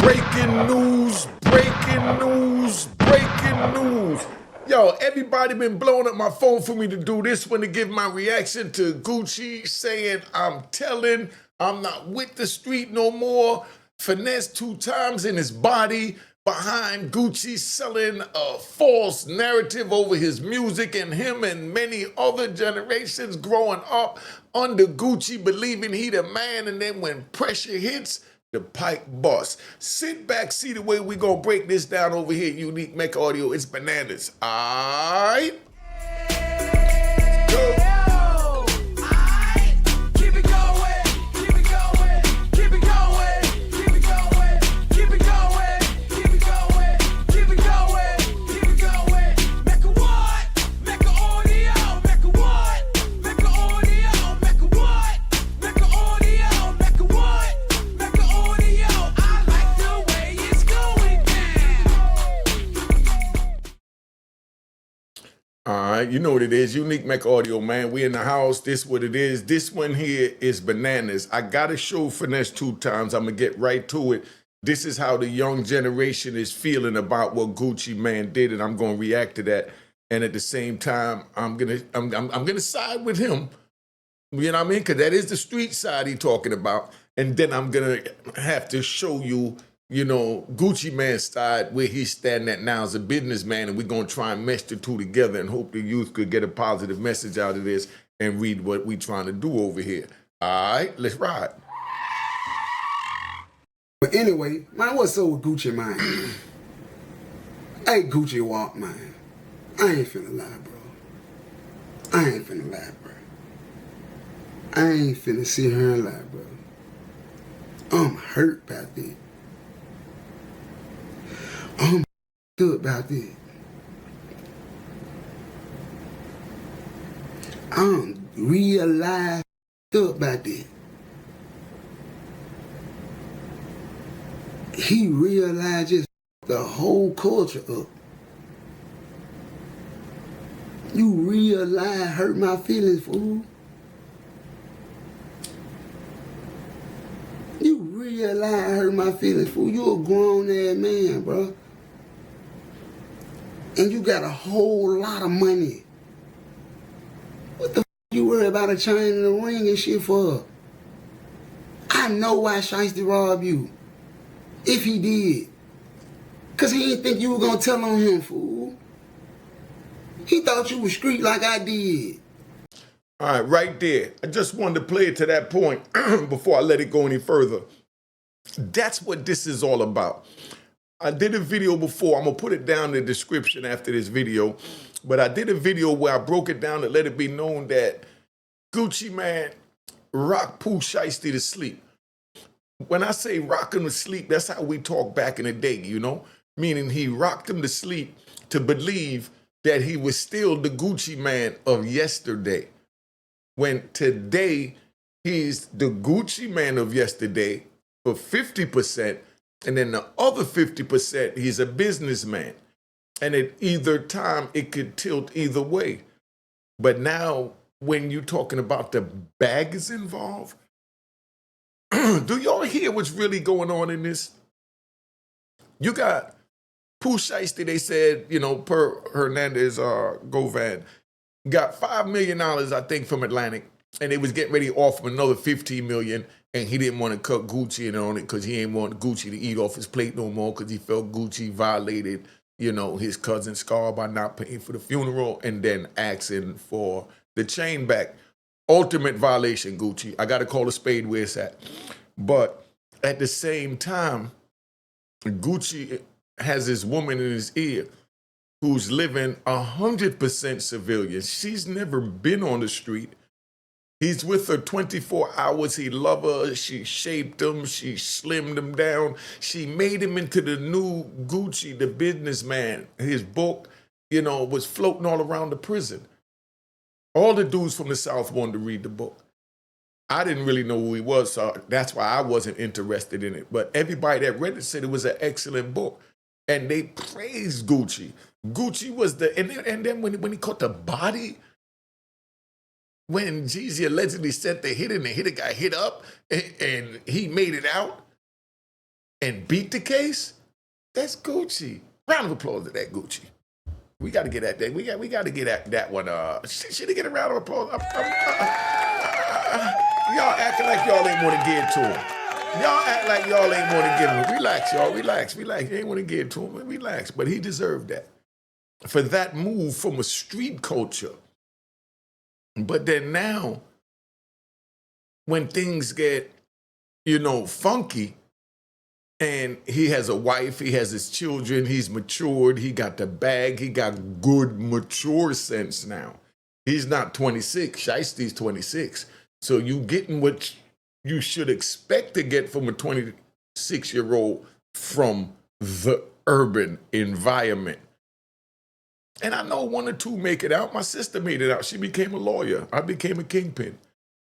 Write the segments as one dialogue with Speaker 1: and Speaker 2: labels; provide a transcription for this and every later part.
Speaker 1: Breaking news, breaking news, breaking news. Yo, everybody been blowing up my phone for me to do this one to give my reaction to Gucci saying, I'm telling, I'm not with the street no more. Finesse 2 times in his body behind Gucci selling a false narrative over his music, and him and many other generations growing up under Gucci believing he the man, and then when pressure hits, the pipe bust. Sit back, see the way we gonna break this down over here. Unique Mecca Audio. It's bananas. All right. Go. All right, you know what it is. Unique Mecca Audio, man. We in the house. This what it is. This one here is bananas. I gotta show Finesse 2 times. I'm gonna get right to it. This is how the young generation is feeling about what Gucci Man did, and I'm gonna react to that. And at the same time, I'm gonna side with him. You know what I mean? Because that is the street side he talking about. And then I'm gonna have to show you, you know, Gucci Man's side where he's standing at now as a businessman, and we're gonna try and mesh the two together and hope the youth could get a positive message out of this and read what we trying to do over here. All right, let's ride.
Speaker 2: But anyway, man, what's up with Gucci, man? Hey, Gucci walk, man. I ain't finna lie, bro. I ain't finna lie, bro. I ain't finna sit here and lie, bro. I'm hurt about that. I'm good about that. I'm realized up about that. He realized just the whole culture up. You realize hurt my feelings, fool. You realize hurt my feelings, fool. You a grown ass man, bro. And you got a whole lot of money. What the f you worry about a chain and a ring and shit for? I know why Shiesty robbed you. If he did. Cause he didn't think you were gonna tell on him, fool. He thought you was street like I did.
Speaker 1: All right, right there. I just wanted to play it to that point before I let it go any further. That's what this is all about. I did a video before. I'm going to put it down in the description after this video. But I did a video where I broke it down to let it be known that Gucci Man rocked Pooh Shiesty to sleep. When I say rock him to sleep, that's how we talk back in the day, you know? Meaning he rocked him to sleep to believe that he was still the Gucci Man of yesterday. When today, he's the Gucci Man of yesterday for 50%, and then the other 50%, he's a businessman. And at either time, it could tilt either way. But now, when you're talking about the bag is involved, do y'all hear what's really going on in this? You got Pooh Shiesty, they said, you know, per Hernandez Govan, got $5 million, I think, from Atlantic. And they was getting ready to offer him another $15 million. And he didn't want to cut Gucci in on it because he ain't want Gucci to eat off his plate no more because he felt Gucci violated, you know, his cousin Scar by not paying for the funeral and then asking for the chain back. Ultimate violation, Gucci. I got to call a spade where it's at. But at the same time, Gucci has this woman in his ear who's living 100% civilian. She's never been on the street. He's with her 24 hours. He loves her. She shaped him. She slimmed him down. She made him into the new Gucci, the businessman. His book, you know, was floating all around the prison. All the dudes from the South wanted to read the book. I didn't really know who he was, so that's why I wasn't interested in it. But everybody that read it said it was an excellent book. And they praised Gucci. Gucci was the, and then when he caught the body, when Jeezy allegedly said the hit and the hitter got hit up and he made it out, and beat the case, that's Gucci. Round of applause to that Gucci. We got to get at that. We got to get at that one. Should he get a round of applause? Y'all acting like y'all ain't want to give to him. Y'all act like y'all ain't want to give him. Relax, y'all. Relax. You ain't want to give to him. Relax. But he deserved that. For that move from a street culture. But then now, when things get, funky, and he has a wife, he has his children, he's matured, he got the bag, he got good, mature sense now. He's not 26, Shiesty's 26. So you getting what you should expect to get from a 26-year-old from the urban environment. And I know one or two make it out. My sister made it out. She became a lawyer. I became a kingpin.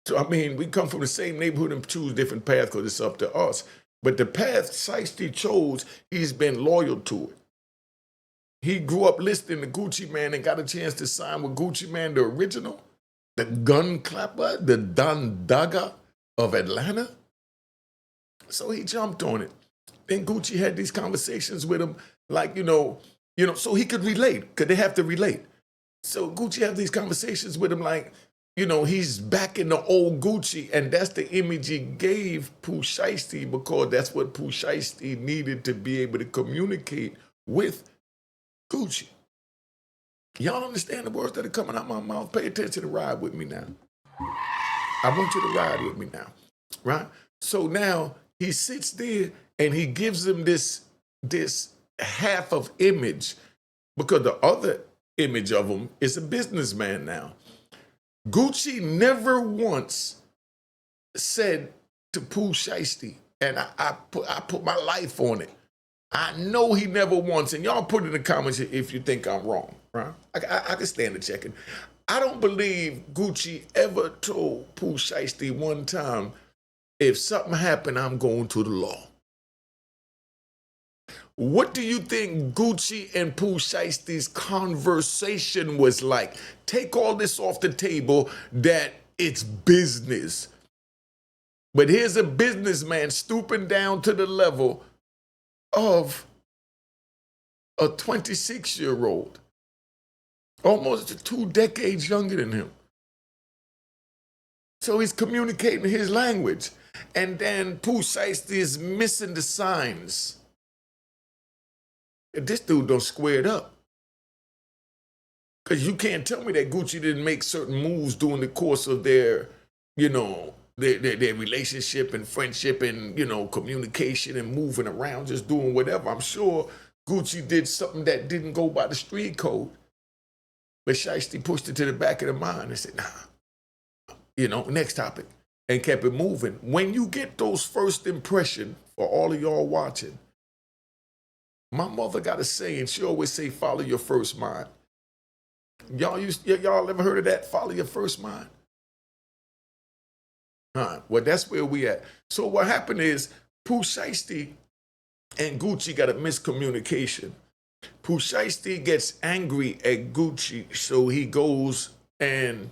Speaker 1: So, we come from the same neighborhood and choose different paths because it's up to us. But the path Shiesty chose, he's been loyal to it. He grew up listening to Gucci Mane and got a chance to sign with Gucci Mane, the original, the gun clapper, the Don Dagger of Atlanta. So he jumped on it. Then Gucci had these conversations with him, like, so he could relate, because they have to relate. So Gucci had these conversations with him like, he's back in the old Gucci, and that's the image he gave Pooh Shiesty, because that's what Pooh Shiesty needed to be able to communicate with Gucci. Y'all understand the words that are coming out my mouth? Pay attention and ride with me now. I want you to ride with me now, right? So now he sits there and he gives him this half of image, because the other image of him is a businessman now. Gucci never once said to Pooh Shiesty, and I put my life on it. I know he never once, and y'all put in the comments if you think I'm wrong, right? I can stand the checking. I don't believe Gucci ever told Pooh Shiesty one time, if something happened, I'm going to the law. What do you think Gucci and Pooh Shiesty's conversation was like? Take all this off the table that it's business. But here's a businessman stooping down to the level of a 26-year-old, almost 2 decades younger than him. So he's communicating his language. And then Pooh Shiesty is missing the signs. This dude don't square it up. Because you can't tell me that Gucci didn't make certain moves during the course of their, their relationship and friendship and, communication and moving around, just doing whatever. I'm sure Gucci did something that didn't go by the street code. But Shiesty pushed it to the back of the mind and said, nah, next topic, and kept it moving. When you get those first impressions, for all of y'all watching, my mother got a saying, she always say, follow your first mind. Y'all ever heard of that? Follow your first mind? Well, that's where we at. So what happened is, Pooh Shiesty and Gucci got a miscommunication. Pooh Shiesty gets angry at Gucci, so he goes and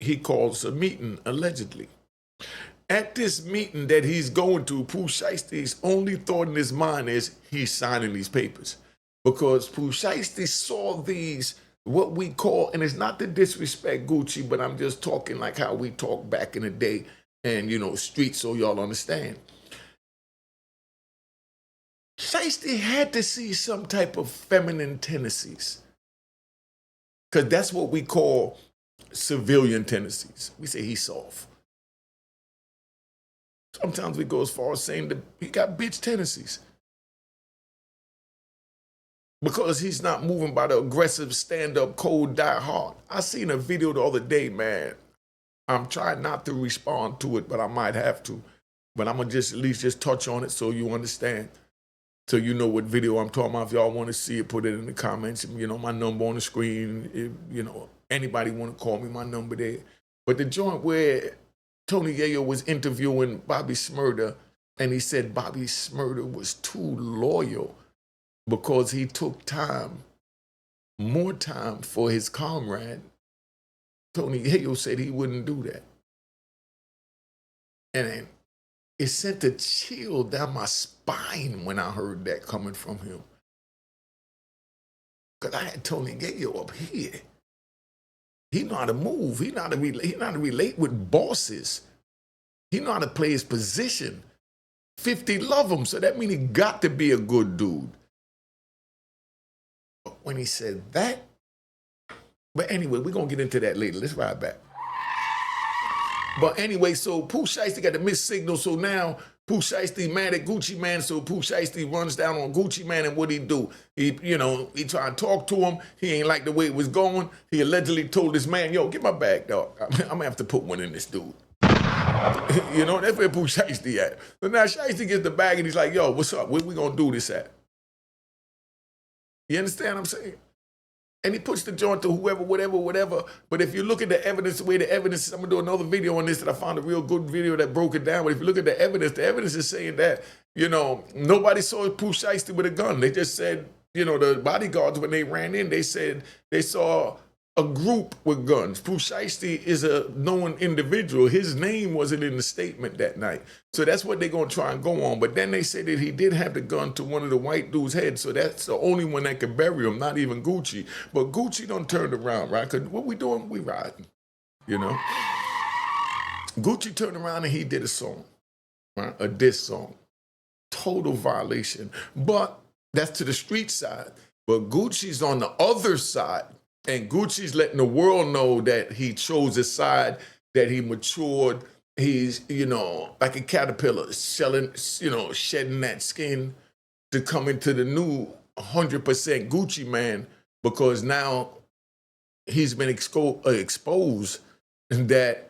Speaker 1: he calls a meeting, allegedly. At this meeting that he's going to, Pooh Shiesty's only thought in his mind is he's signing these papers. Because Pooh Shiesty saw these, what we call, and it's not to disrespect Gucci, but I'm just talking like how we talk back in the day and, street, so y'all understand. Shiesty had to see some type of feminine tendencies. Because that's what we call civilian tendencies. We say he's soft. Sometimes we go as far as saying that he got bitch tendencies. Because he's not moving by the aggressive, stand-up, cold, die hard. I seen a video the other day, man. I'm trying not to respond to it, but I might have to. But I'm going to at least touch on it so you understand. So you know what video I'm talking about. If y'all want to see it, put it in the comments. My number on the screen. If, anybody want to call me, my number there. But the joint where Tony Yayo was interviewing Bobby Shmurda, and he said Bobby Shmurda was too loyal because he took more time for his comrade. Tony Yayo said he wouldn't do that. And It sent a chill down my spine when I heard that coming from him. Because I had Tony Gayo up here. He know how to move. He know how to relate with bosses. He know how to play his position. 50 love him, so that means he got to be a good dude. But when he said that, but anyway, we're going to get into that later. Let's ride back. But anyway, so Pooh Shiesty got the missed signal, so now Pooh Shiesty mad at Gucci Mane, so Pooh Shiesty runs down on Gucci Mane, and what he do? He try to talk to him. He ain't like the way it was going. He allegedly told this man, yo, get my bag, dog. I'm gonna have to put one in this dude. That's where Pooh Shiesty at. So now Shiesty gets the bag and he's like, yo, what's up? Where we gonna do this at? You understand what I'm saying? And he puts the joint to whoever, whatever. But if you look at the evidence, the way the evidence is, I'm gonna do another video on this that I found a real good video that broke it down. But if you look at the evidence is saying that, nobody saw Pooh Shiesty with a gun. They just said, the bodyguards, when they ran in, they said they saw a group with guns. Pooh Shiesty is a known individual. His name wasn't in the statement that night. So that's what they're going to try and go on. But then they said that he did have the gun to one of the white dude's head. So that's the only one that could bury him, not even Gucci. But Gucci done turned around, right? Because what we doing? We riding, Gucci turned around and he did a song, right? A diss song. Total violation. But that's to the street side. But Gucci's on the other side. And Gucci's letting the world know that he chose a side, that he matured. He's, like a caterpillar, shedding that skin to come into the new 100% Gucci man, because now he's been exposed that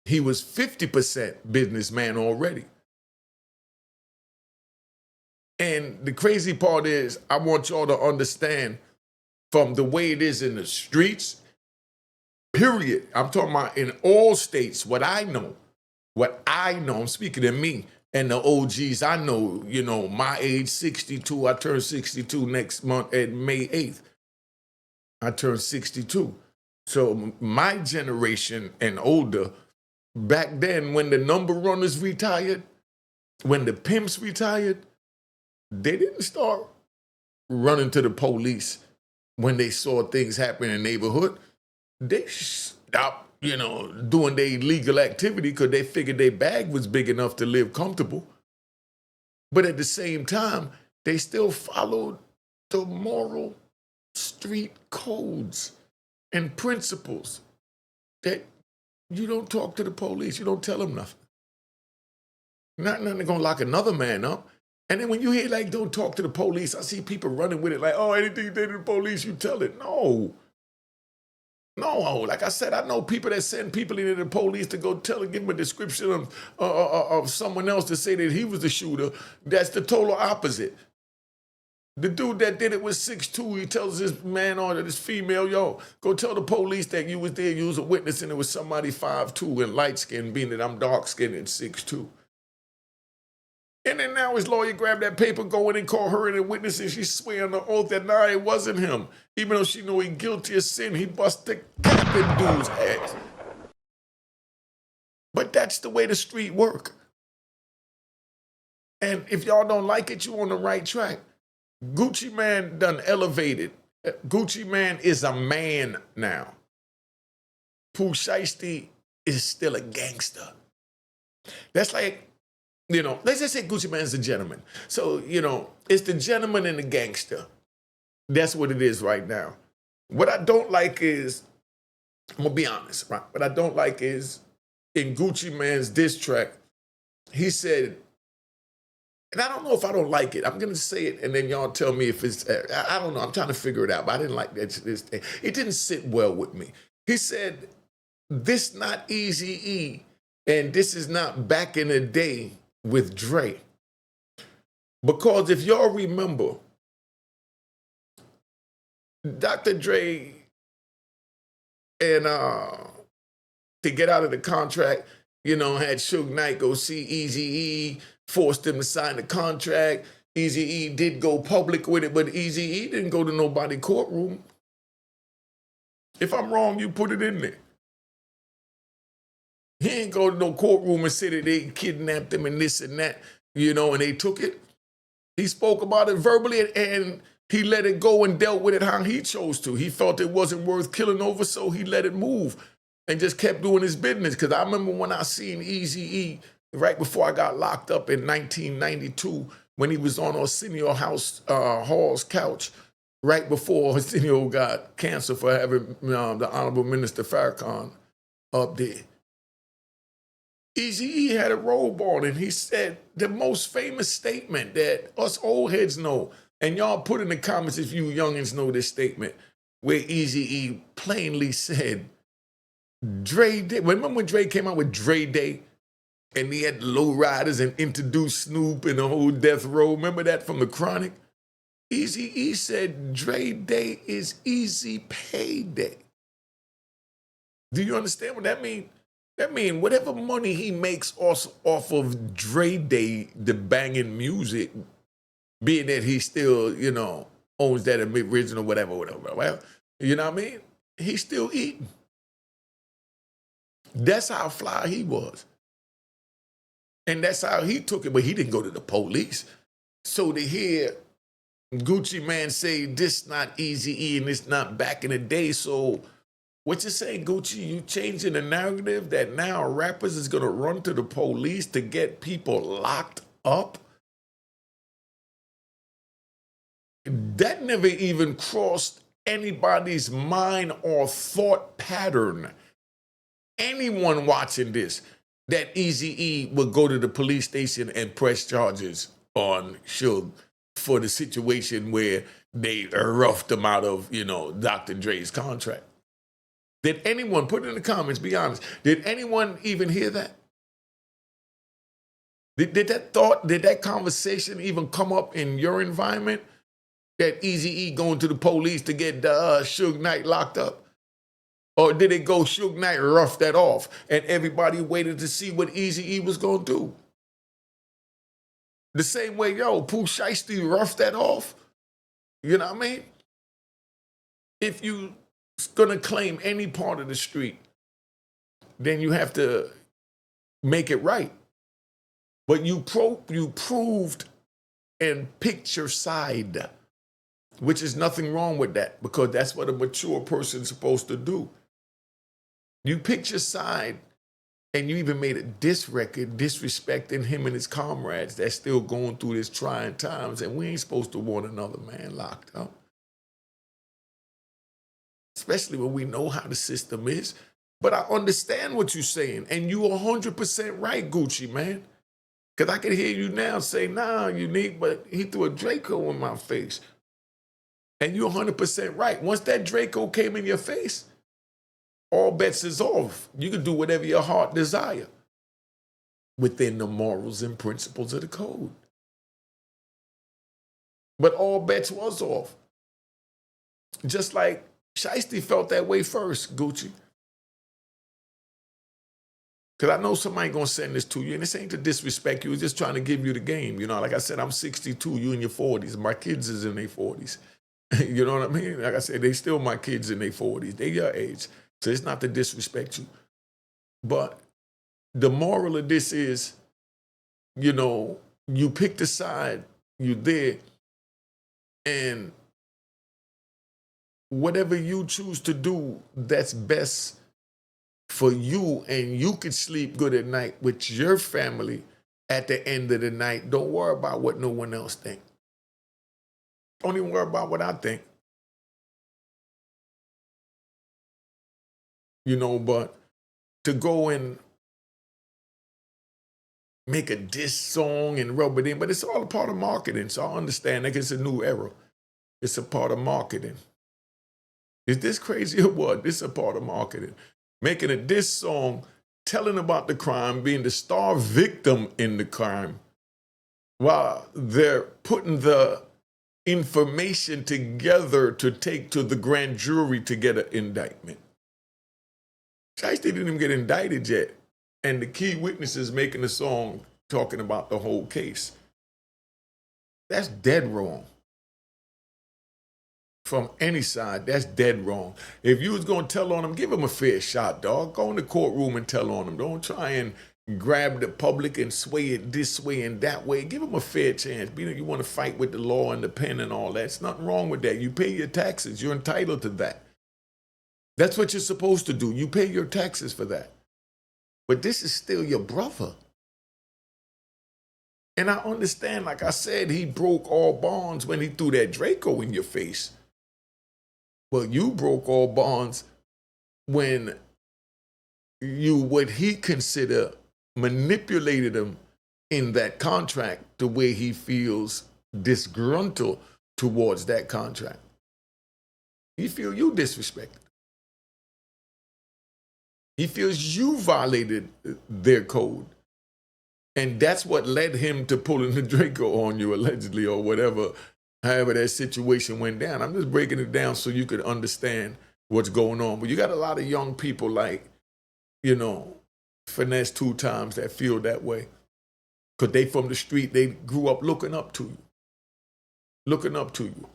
Speaker 1: he was 50% businessman already. And the crazy part is, I want y'all to understand, from the way it is in the streets, period. I'm talking about in all states, what I know, I'm speaking of me and the OGs I know, my age, 62, I turn 62 next month at May 8th. I turn 62. So my generation and older, back then when the number runners retired, when the pimps retired, they didn't start running to the police. When they saw things happen in the neighborhood, they stopped, doing their illegal activity because they figured their bag was big enough to live comfortable. But at the same time, they still followed the moral street codes and principles that you don't talk to the police, you don't tell them nothing. Not nothing gonna lock another man up. And then when you hear, like, don't talk to the police, I see people running with it like, oh, anything you did to the police, you tell it. No. Like I said, I know people that send people into the police to go tell and give them a description of someone else to say that he was the shooter. That's the total opposite. The dude that did it was 6'2". He tells this man or this female, yo, go tell the police that you was there, you was a witness, and it was somebody 5'2" and light-skinned, being that I'm dark-skinned and 6'2". And then now his lawyer grabbed that paper, go in and call her in a witness, and she swear on the oath that, nah, it wasn't him. Even though she know he guilty of sin, he bust the cap in dude's ass. But that's the way the street work. And if y'all don't like it, you on the right track. Gucci Mane done elevated. Gucci Mane is a man now. Pooh Shiesty is still a gangster. That's like, let's just say Gucci Mane's a gentleman. So, it's the gentleman and the gangster. That's what it is right now. What I don't like is, I'm going to be honest, right? What I don't like is, in Gucci Mane's diss track, he said, and I don't know if I don't like it. I'm going to say it, and then y'all tell me if it's, I don't know. I'm trying to figure it out, but I didn't like this thing. It didn't sit well with me. He said, this not Eazy-E, and this is not back in the day with Dre. Because if y'all remember, Dr. Dre and to get out of the contract, had Suge Knight go see Eazy-E, forced him to sign the contract. Eazy-E did go public with it, but Eazy-E didn't go to nobody's courtroom. If I'm wrong, you put it in there. He ain't go to no courtroom and say that they kidnapped him and this and that, and they took it. He spoke about it verbally and he let it go and dealt with it how he chose to. He felt it wasn't worth killing over, so he let it move and just kept doing his business. Because I remember when I seen Eazy-E right before I got locked up in 1992 when he was on Arsenio Hall's couch right before Arsenio got cancer for having the Honorable Minister Farrakhan up there. Eazy-E had a robe on and he said the most famous statement that us old heads know, and y'all put in the comments if you youngins know this statement, where Eazy-E plainly said, Dre Day. Remember when Dre came out with Dre Day and he had Low Riders and introduced Snoop and the whole Death Row? Remember that from the Chronic? Eazy-E said Dre Day is easy payday. Do you understand what that means? That means whatever money he makes off of Dre Day, the banging music, being that he still, owns that original whatever. Well, you know what I mean? He's still eating. That's how fly he was. And that's how he took it, but he didn't go to the police. So to hear Gucci Man say this not Eazy-E and it's not back in the day, so what you saying, Gucci? You changing the narrative that now rappers is gonna run to the police to get people locked up? That never even crossed anybody's mind or thought pattern. Anyone watching this, that Eazy-E would go to the police station and press charges on Suge for the situation where they roughed him out of, Dr. Dre's contract. Did anyone, put it in the comments, be honest, did anyone even hear that? Did that conversation even come up in your environment? That Eazy-E going to the police to get Suge Knight locked up? Or did it go Suge Knight rough that off and everybody waited to see what Eazy-E was going to do? The same way, Pooh Shiesty roughed that off. You know what I mean? If you gonna claim any part of the street, then you have to make it right. But you proved and picked your side, which is nothing wrong with that, because that's what a mature person's supposed to do. You picked your side, and you even made a diss record disrespecting him and his comrades that's still going through this trying times, and we ain't supposed to want another man locked up. Especially when we know how the system is. But I understand what you're saying, and you're 100% right, Gucci, man. Because I can hear you now say, nah, Unique, but he threw a Draco in my face. And you're 100% right. Once that Draco came in your face, all bets is off. You can do whatever your heart desire within the morals and principles of the code. But all bets was off. Just like Shiesty felt that way first, Gucci. Because I know somebody going to send this to you, and this ain't to disrespect you. It's just trying to give you the game. Like I said, I'm 62, you in your 40s. My kids is in their 40s. You know what I mean? Like I said, they still my kids in their 40s. They your age. So it's not to disrespect you. But the moral of this is, you picked a side, you did, and whatever you choose to do, that's best for you, and you can sleep good at night with your family at the end of the night. Don't worry about what no one else thinks. Don't even worry about what I think. But to go and make a diss song and rub it in, but it's all a part of marketing, so I understand that it's a new era. It's a part of marketing. Is this crazy or what? This is a part of marketing. Making a diss song, telling about the crime, being the star victim in the crime, while they're putting the information together to take to the grand jury to get an indictment. Shiesty didn't even get indicted yet, and the key witnesses making the song talking about the whole case. That's dead wrong. from any side, that's dead wrong. If you was gonna tell on him, give him a fair shot, dog. Go in the courtroom and tell on him. Don't try and grab the public and sway it this way and that way. Give him a fair chance. You want to fight with the law and the pen and all that. There's nothing wrong with that. You pay your taxes. You're entitled to that. That's what you're supposed to do. You pay your taxes for that. But this is still your brother. And I understand, like I said, he broke all bonds when he threw that Draco in your face. But you broke all bonds when you, what he consider, manipulated him in that contract the way he feels disgruntled towards that contract. He feels you disrespected. He feels you violated their code. And that's what led him to pulling the Draco on you, allegedly, or whatever, however that situation went down. I'm just breaking it down so you could understand what's going on. But you got a lot of young people like, you know, Finesse2tymes that feel that way. Because they from the street, they grew up looking up to you. Looking up to you.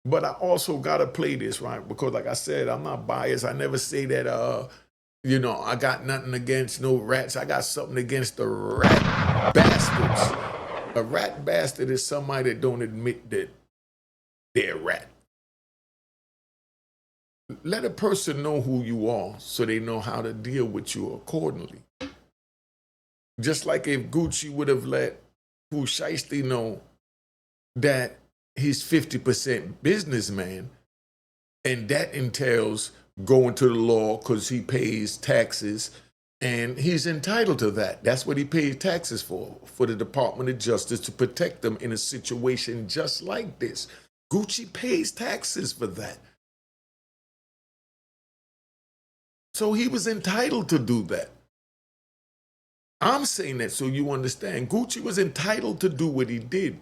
Speaker 1: But I also got to play this, right? Because like I said, I'm not biased. I never say that, you know, I got nothing against no rats. I got something against the rat bastards. A rat bastard is somebody that don't admit that they're a rat. Let a person know who you are so they know how to deal with you accordingly. Just like if Gucci would have let Pooh Shiesty know that he's 50% businessman, and that entails going to the law because he pays taxes, and he's entitled to that. That's what he pays taxes for the Department of Justice, to protect them in a situation just like this. Gucci pays taxes for that. So he was entitled to do that. I'm saying that so you understand. Gucci was entitled to do what he did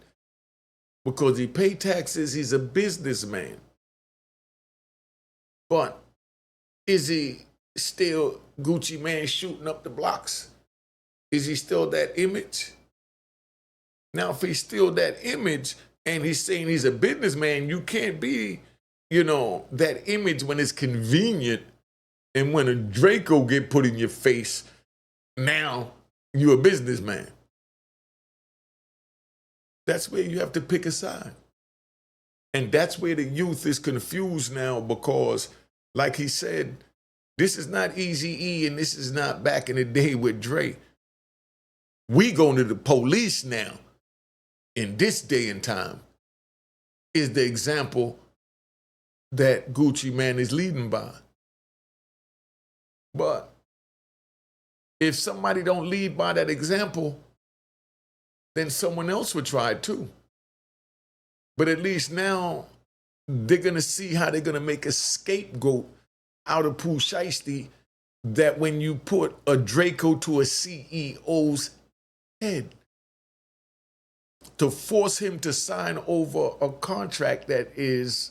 Speaker 1: because he paid taxes. He's a businessman. But is he still Gucci man shooting up the blocks? Is he still that image? Now, if he's still that image and he's saying he's a businessman, you can't be, you know, that image when it's convenient, and when a Draco get put in your face, now you're a businessman. That's where you have to pick a side. And that's where the youth is confused now because, like he said, this is not Eazy-E and this is not back in the day with Dre. We going to the police now in this day and time is the example that Gucci man is leading by. But if somebody don't lead by that example, then someone else would try it too. But at least now they're going to see how they're going to make a scapegoat out of Pooh Shiesty, that when you put a Draco to a CEO's head to force him to sign over a contract that is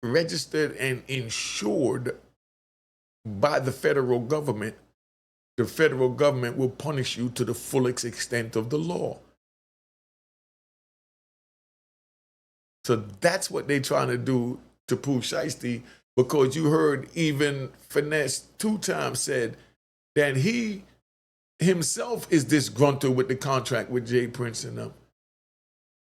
Speaker 1: registered and insured by the federal government will punish you to the fullest extent of the law. So that's what they're trying to do to Pooh Shiesty, because you heard even Finesse2tymes said that he himself is disgruntled with the contract with Jay Prince and them.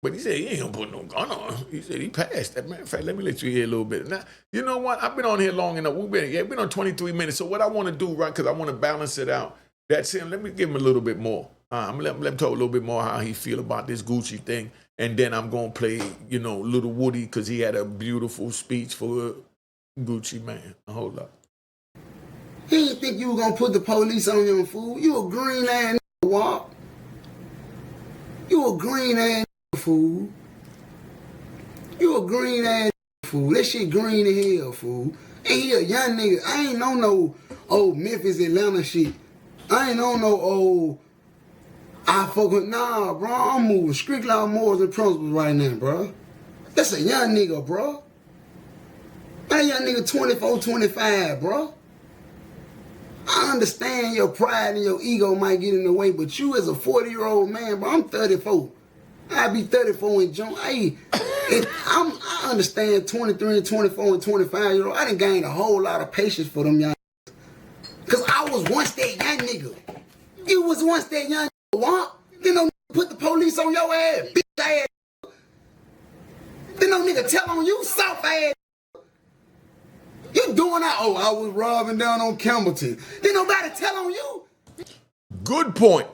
Speaker 1: But he said he ain't gonna put no gun on him. He said he passed that. Matter of fact, let me let you hear a little bit. Now, you know what? I've been on here long enough. We've been on 23 minutes. So what I want to do, right, because I want to balance it out. That's him. Let me give him a little bit more. I'm gonna let him talk a little bit more how he feel about this Gucci thing. And then I'm gonna play, you know, Lil Woody, because he had a beautiful speech for Gucci man. Hold up.
Speaker 2: He didn't think you were gonna put the police on him, fool. You a green ass walk. You a green ass fool. You a green ass fool. That shit green as hell, fool. And he a young nigga. I ain't know no old Memphis, Atlanta shit. I ain't on no old I fuck with, nah, bro. I'm moving strict law morals and principles right now, bro. That's a young nigga, bro. That young nigga 24, 25, bro. I understand your pride and your ego might get in the way, but you as a 40-year-old man, bro, I'm 34. I'll be 34 in June. Hey, I understand 23 and 24 and 25-year-old. I done gained a whole lot of patience for them young. Cause I was once that young nigga. You was once that young nigga. What? Then no nigga put the police on your ass, bitch ass. Then no nigga tell on you, soft ass. You doing that? Oh, I was robbing down on Campbellton. Then nobody tell on you.
Speaker 1: Good point.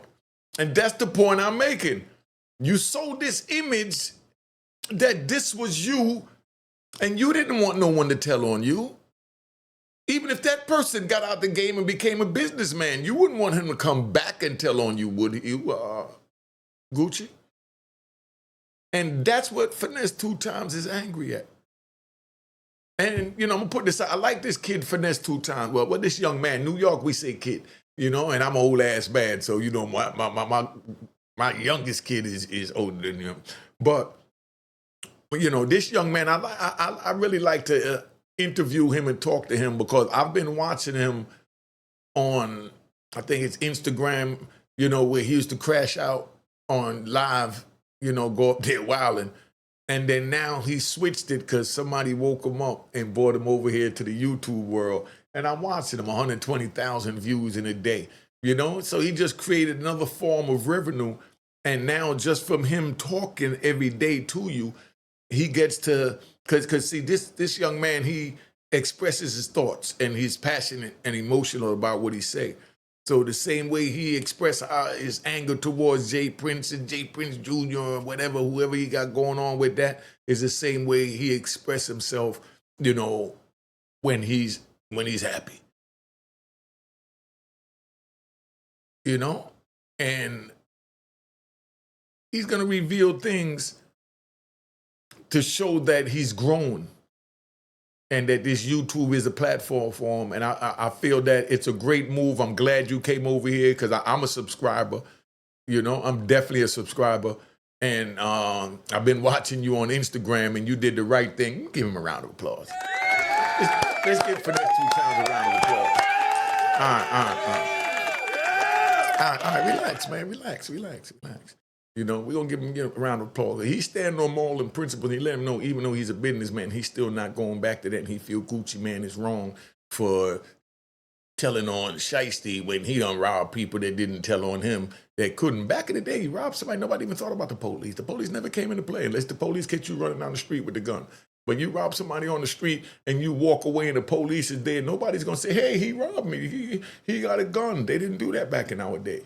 Speaker 1: And that's the point I'm making. You sold this image that this was you, and you didn't want no one to tell on you. Even if that person got out the game and became a businessman, you wouldn't want him to come back and tell on you, would you, Gucci? And that's what Finesse2tymes is angry at. And, you know, I'm going to put this out. I like this kid, Finesse2tymes. Well, this young man, New York, we say kid, you know, and I'm old ass bad. So, you know, my youngest kid is older than him. But, you know, this young man, I really like to interview him and talk to him because I've been watching him on, I think it's Instagram, you know, where he used to crash out on live, you know, go up there wilding. And then now he switched it because somebody woke him up and brought him over here to the YouTube world. And I'm watching him, 120,000 views in a day, you know? So he just created another form of revenue. And now just from him talking every day to you, he gets to, because see, this young man, he expresses his thoughts and he's passionate and emotional about what he say. So the same way he expressed his anger towards Jay Prince and Jay Prince Jr. or whatever, whoever he got going on with that, is the same way he expressed himself, you know, when he's happy. You know? And he's going to reveal things to show that he's grown and that this YouTube is a platform for him. And I feel that it's a great move. I'm glad you came over here because I'm a subscriber. You know, I'm definitely a subscriber. And I've been watching you on Instagram and you did the right thing. Give him a round of applause. Let's give Finesse2tymes a round of applause. All right, relax, man. Relax. You know, we're going to give him a round of applause. He's standing on moral and principle. He let him know, even though he's a businessman, he's still not going back to that. And he feel Gucci Man is wrong for telling on Shiesty when he done robbed people that didn't tell on him, that couldn't. Back in the day, he robbed somebody. Nobody even thought about the police. The police never came into play unless the police catch you running down the street with the gun. When you rob somebody on the street and you walk away and the police is there, nobody's going to say, hey, he robbed me. He got a gun. They didn't do that back in our day.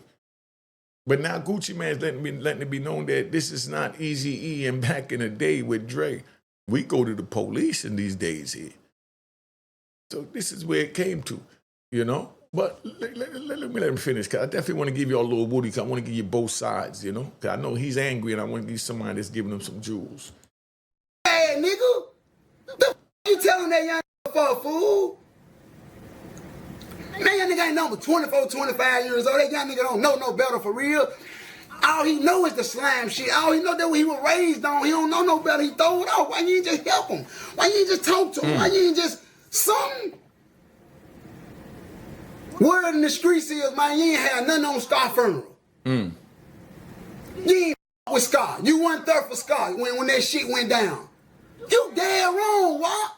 Speaker 1: But now Gucci Man's letting it be known that this is not Eazy-E and back in the day with Dre. We go to the police in these days here. So this is where it came to, you know? But let me finish, because I definitely want to give you all a little Woody, because I want to give you both sides, you know? Because I know he's angry and I want to give somebody that's giving him some jewels.
Speaker 2: Hey, nigga, what the f you telling that young nigga for, fool? Man, young nigga ain't number 24, 25 years old. That young nigga don't know no better for real. All he know is the slime shit. All he know that what he was raised on. He don't know no better. He throw it off. Why you ain't just help him? Why you ain't just talk to him? Why you ain't just something? Word in the streets is, man, you ain't had nothing on Scar funeral. You ain't with Scar. You wasn't there for Scar when that shit went down. You dead wrong, what?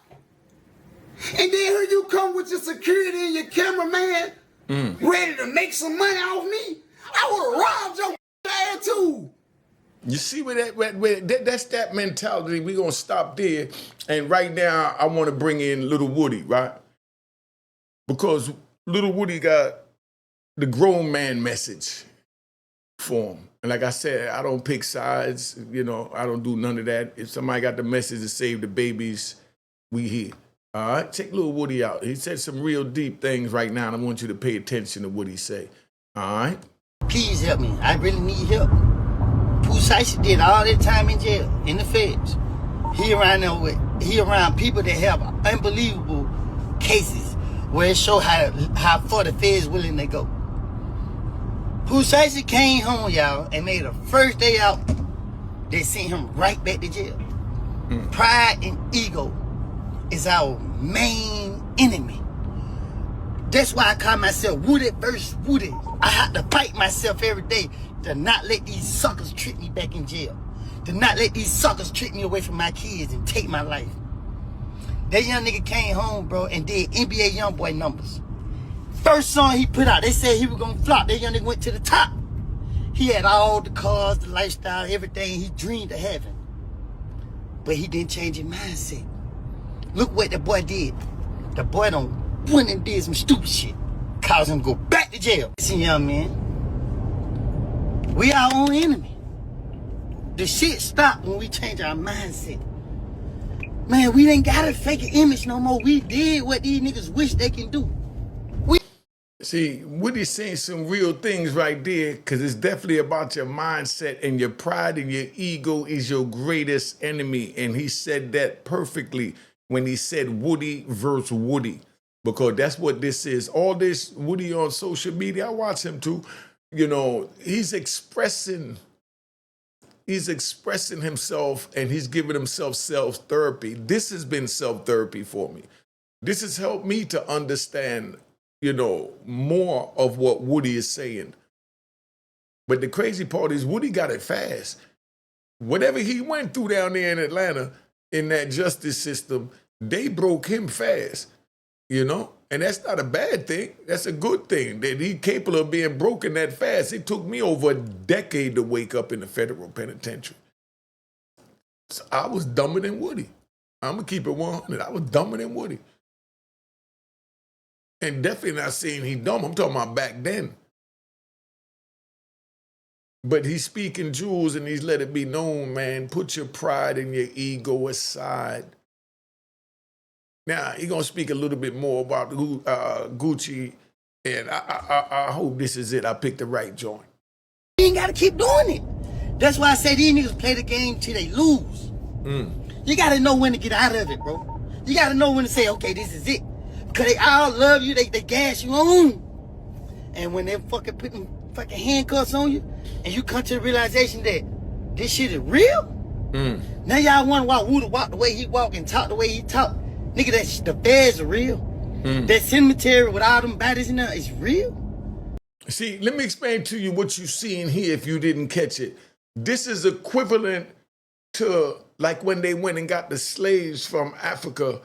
Speaker 2: And then here you come with your security and your cameraman ready to make some money off me. I would have robbed your ass too.
Speaker 1: You see where that's that mentality. We're going to stop there. And right now, I want to bring in Lil Woody, right? Because Lil Woody got the grown man message for him. And like I said, I don't pick sides. You know, I don't do none of that. If somebody got the message to save the babies, we here. All right, check Lil Woody out. He said some real deep things right now, and I want you to pay attention to what he say. All right?
Speaker 3: Please help me. I really need help. Pooh did all that time in jail, in the feds. He around people that have unbelievable cases where it show how far the feds willing to go. Pooh came home, y'all, and made a first day out. They sent him right back to jail. Pride and ego is our main enemy. That's why I call myself Woody versus Woody. I have to fight myself every day to not let these suckers trick me back in jail. to not let these suckers trick me away from my kids and take my life. That young nigga came home, bro, and did NBA YoungBoy numbers. First song he put out, they said he was gonna flop. That young nigga went to the top. He had all the cars, the lifestyle, everything he dreamed of having. But he didn't change his mindset. Look what the boy did. The boy done went and did some stupid shit. Caused him to go back to jail. Listen, young man, we our own enemy. The shit stopped when we change our mindset. Man, we ain't gotta fake an image no more. We did what these niggas wish they can do.
Speaker 1: See, Woody's saying some real things right there, because it's definitely about your mindset, and your pride and your ego is your greatest enemy. And he said that perfectly when he said Woody versus Woody, because that's what this is. All this Woody on social media, I watch him too. You know, he's expressing himself, and he's giving himself self-therapy. This has been self-therapy for me. This has helped me to understand, you know, more of what Woody is saying. But the crazy part is Woody got it fast. Whatever he went through down there in Atlanta in that justice system, they broke him fast, you know? And that's not a bad thing. That's a good thing that he's capable of being broken that fast. It took me over a decade to wake up in the federal penitentiary. So I was dumber than Woody. I'm going to keep it 100. I was dumber than Woody. And definitely not saying he dumb. I'm talking about back then. But he's speaking jewels, and he's let it be known, man, put your pride and your ego aside. Now, he's going to speak a little bit more about Gucci, and I hope this is it. I picked the right joint.
Speaker 3: You ain't got to keep doing it. That's why I say these niggas play the game till they lose. You got to know when to get out of it, bro. You got to know when to say, okay, this is it. Because they all love you, they gas you on. And when they fucking putting fucking handcuffs on you, and you come to the realization that this shit is real, now y'all wonder why Woody walk the way he walk and talk the way he talk. Nigga, the feds are real. That cemetery with all them bodies in there is real.
Speaker 1: See, let me explain to you what you see in here if you didn't catch it. This is equivalent to like when they went and got the slaves from Africa,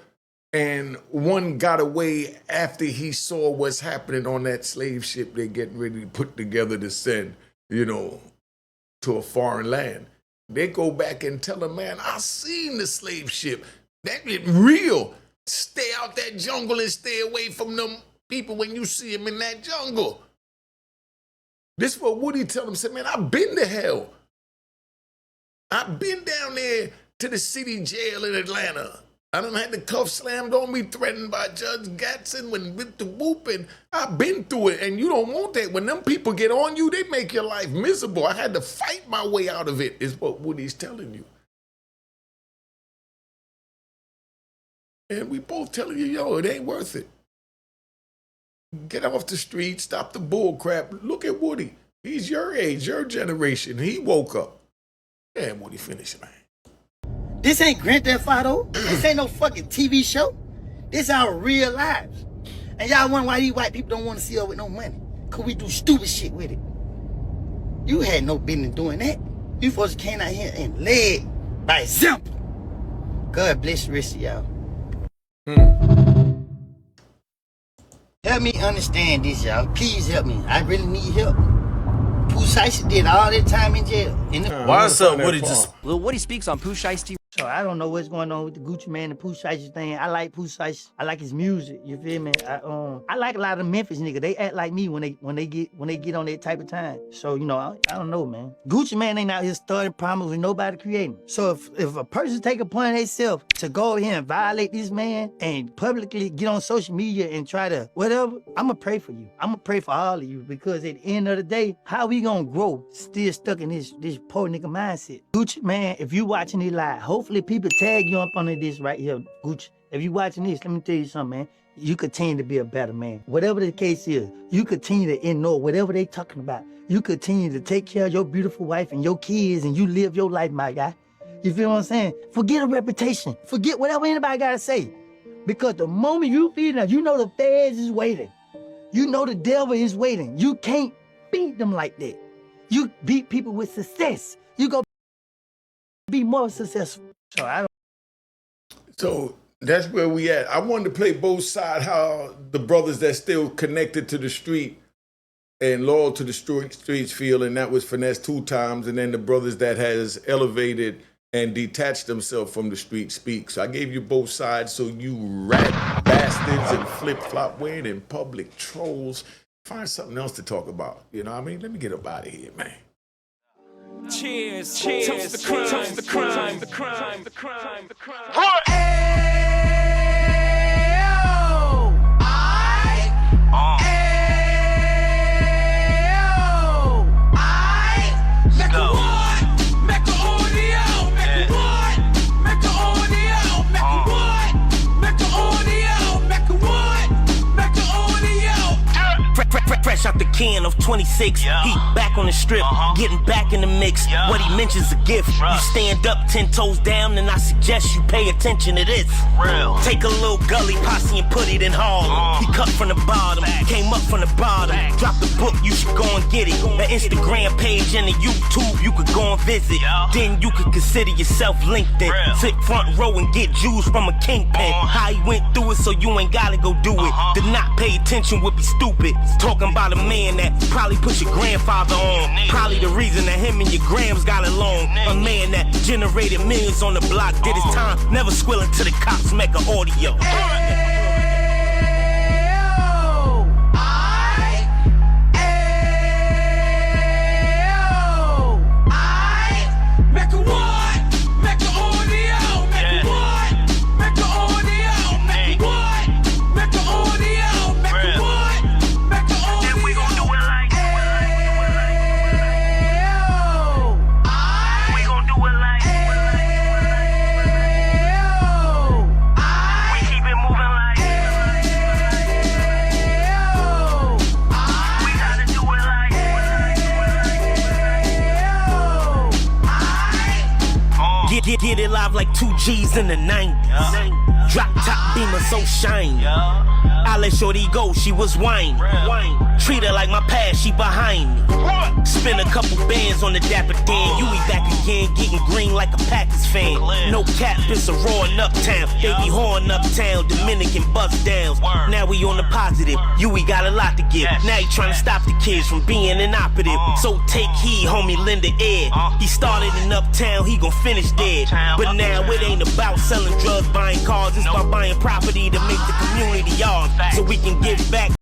Speaker 1: and one got away after he saw what's happening on that slave ship they're getting ready to put together to send, you know, to a foreign land. They go back and tell him, man, I seen the slave ship. That is real. Stay out that jungle and stay away from them people when you see them in that jungle. This is what Woody tell him, said, man, I've been to hell. I've been down there to the city jail in Atlanta. I done had the cuffs slammed on me, threatened by Judge Gatson with the whooping. I've been through it, and you don't want that. When them people get on you, they make your life miserable. I had to fight my way out of it, is what Woody's telling you. And we both telling you, yo, it ain't worth it. Get off the street, stop the bull crap. Look at Woody. He's your age, your generation. He woke up. Damn, Woody finished, man.
Speaker 3: This ain't Grand Theft Auto. This ain't no fucking TV show. This our real lives. And y'all wonder why these white people don't want to see us with no money. Because we do stupid shit with it. You had no business doing that. You folks came out here and led by example. God bless the rest of y'all. Help me understand this, y'all. Please help me. I really need help. Pooh Shiesty did all that time in jail.
Speaker 4: What's up, Woody?
Speaker 5: Lil Woody speaks on Pooh Shiesty.
Speaker 3: So I don't know what's going on with the Gucci Man and Pooh Shiesty thing. I like Pooh Shiesty. I like his music. You feel me? I like a lot of Memphis niggas. They act like me when they get on that type of time. So you know, I don't know, man. Gucci Man ain't out here starting problems with nobody creating. So if a person take upon themselves to go over here and violate this man and publicly get on social media and try to whatever, I'ma pray for you. I'ma pray for all of you, because at the end of the day, how we gonna grow still stuck in this poor nigga mindset? Gucci Man, if you watching this live, hopefully people tag you up under this right here, Gucci. If you watching this, let me tell you something, man. You continue to be a better man. Whatever the case is, you continue to ignore whatever they talking about. You continue to take care of your beautiful wife and your kids, and you live your life, my guy. You feel what I'm saying? Forget a reputation. Forget whatever anybody gotta say. Because the moment you feel that, you know the feds is waiting. You know the devil is waiting. You can't beat them like that. You beat people with success. You go be more successful. So I don't.
Speaker 1: So that's where we at. I wanted to play both sides, how the brothers that still connected to the street and loyal to the streets feel, and that was Finesse2tymes, and then the brothers that has elevated and detached themselves from the street speak. So I gave you both sides, so you rat bastards and flip-flop wearing in public trolls, find something else to talk about. You know what I mean? Let me get up out of here, man.
Speaker 4: Cheers, cheers, toast the crime, toast the crime, the crime, the crime, the crime.
Speaker 6: Fresh out the can of 26, yeah. Heat back on the strip, getting back in the mix. Yeah. What he mentions a gift. You stand up 10 toes down, and I suggest you pay attention to this. Real. Take a little gully posse and put it in Harlem. He cut from the bottom, came up from the bottom. Drop the book, you should go and get it. The Instagram page and the YouTube, you could go and visit. Then you could consider yourself LinkedIn. Sit front row and get Jews from a kingpin. How he went through it, so you ain't gotta go do it. To not pay attention would be stupid. Talking about a man that probably put your grandfather on. Probably the reason that him and your grams got along. A man that generated millions on the block, did his time, never squilling to the cops, Mecca audio. Get it live like 2 G's in the 90s. Drop top beamer so shiny. I let shorty go, she was whining. Treat her like my past, she behind me. Spin a couple bands on the dapper Dan. You be back again, getting green like a Packers fan. No cap, it's a roaring uptown. They be horn uptown, Dominican bust downs. Now we on the positive, you we got a lot to give. Now he trying to stop the kids from being inoperative. So take heed, homie, lend a ear. He started in uptown, he gon' finish dead. But now it ain't about selling drugs, buying cars. It's about buying property to make the community ours, so we can give back.